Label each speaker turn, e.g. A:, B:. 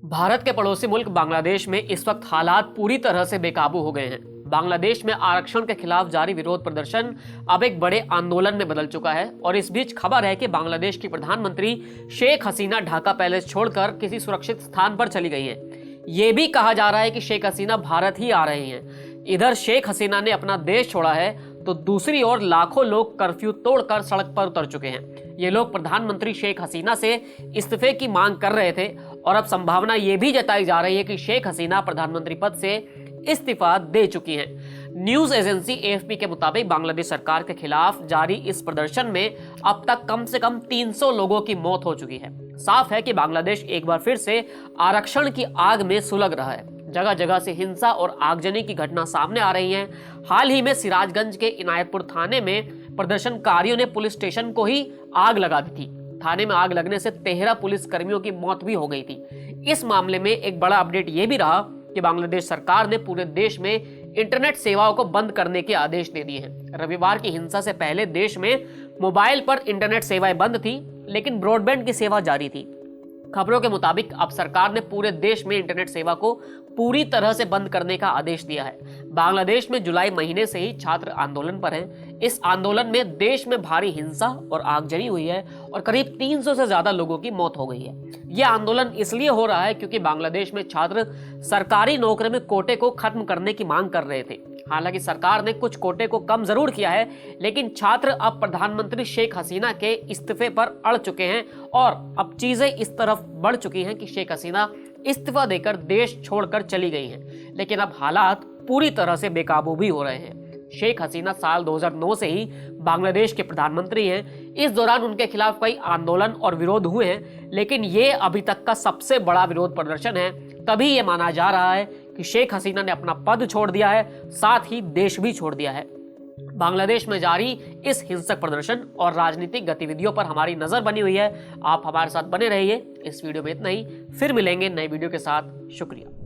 A: भारत के पड़ोसी मुल्क बांग्लादेश में इस वक्त हालात पूरी तरह से बेकाबू हो गए हैं। बांग्लादेश में आरक्षण के खिलाफ जारी विरोध प्रदर्शन अब एक बड़े आंदोलन में बदल चुका है और इस बीच खबर है कि बांग्लादेश की प्रधानमंत्री शेख हसीना ढाका पैलेस छोड़कर किसी सुरक्षित स्थान पर चली गई हैं। ये भी कहा जा रहा है कि शेख हसीना भारत ही आ रही हैं। इधर शेख हसीना ने अपना देश छोड़ा है तो दूसरी ओर लाखों लोग कर्फ्यू तोड़कर सड़क पर उतर चुके हैं। ये लोग प्रधानमंत्री शेख हसीना से इस्तीफे की मांग कर रहे थे और अब संभावना ये भी जताई जा रही है कि शेख हसीना प्रधानमंत्री पद से इस्तीफा दे चुकी हैं। न्यूज एजेंसी एएफपी के मुताबिक बांग्लादेश सरकार के खिलाफ जारी इस प्रदर्शन में अब तक कम से कम 300 लोगों की मौत हो चुकी है। साफ है कि बांग्लादेश एक बार फिर से आरक्षण की आग में सुलग रहा है। जगह जगह से हिंसा और आगजनी की घटना सामने आ रही हैं। हाल ही में सिराजगंज के इनायतपुर थाने में प्रदर्शनकारियों ने पुलिस स्टेशन को ही आग लगा दी थी। थाने में आग लगने से 13 पुलिस कर्मियों की मौत भी हो गई थी। इस मामले में एक बड़ा अपडेट यह भी रहा कि बांग्लादेश सरकार ने पूरे देश में इंटरनेट सेवाओं को बंद करने के आदेश दे दिए हैं। रविवार की हिंसा से पहले देश में मोबाइल पर इंटरनेट सेवाएं बंद थी, लेकिन ब्रॉडबैंड की सेवा जारी थी। खबरों के मुताबिक अब सरकार ने पूरे देश में इंटरनेट सेवा को पूरी तरह से बंद करने का आदेश दिया है। बांग्लादेश में जुलाई महीने से ही छात्र आंदोलन पर हैं। इस आंदोलन में देश में भारी हिंसा और आगजनी हुई है और करीब 300 से ज्यादा लोगों की मौत हो गई है। यह आंदोलन इसलिए हो रहा है क्योंकि बांग्लादेश में छात्र सरकारी नौकरी में कोटे को खत्म करने की मांग कर रहे थे। हालांकि सरकार ने कुछ कोटे को कम जरूर किया है, लेकिन छात्र अब प्रधानमंत्री शेख हसीना के इस्तीफे पर अड़ चुके हैं और अब चीजें इस तरफ बढ़ चुकी हैं कि शेख हसीना इस्तीफा देकर देश छोड़कर चली गई हैं। लेकिन अब हालात पूरी तरह से बेकाबू भी हो रहे हैं। शेख हसीना साल 2009 से ही बांग्लादेश के प्रधानमंत्री हैं। इस दौरान उनके खिलाफ कई आंदोलन और विरोध हुए हैं, लेकिन ये अभी तक का सबसे बड़ा विरोध प्रदर्शन है। तभी ये माना जा रहा है कि शेख हसीना ने अपना पद छोड़ दिया है, साथ ही देश भी छोड़ दिया है। बांग्लादेश में जारी इस हिंसक प्रदर्शन और राजनीतिक गतिविधियों पर हमारी नजर बनी हुई है। आप हमारे साथ बने रहिए। इस वीडियो में इतना ही, फिर मिलेंगे नए वीडियो के साथ। शुक्रिया।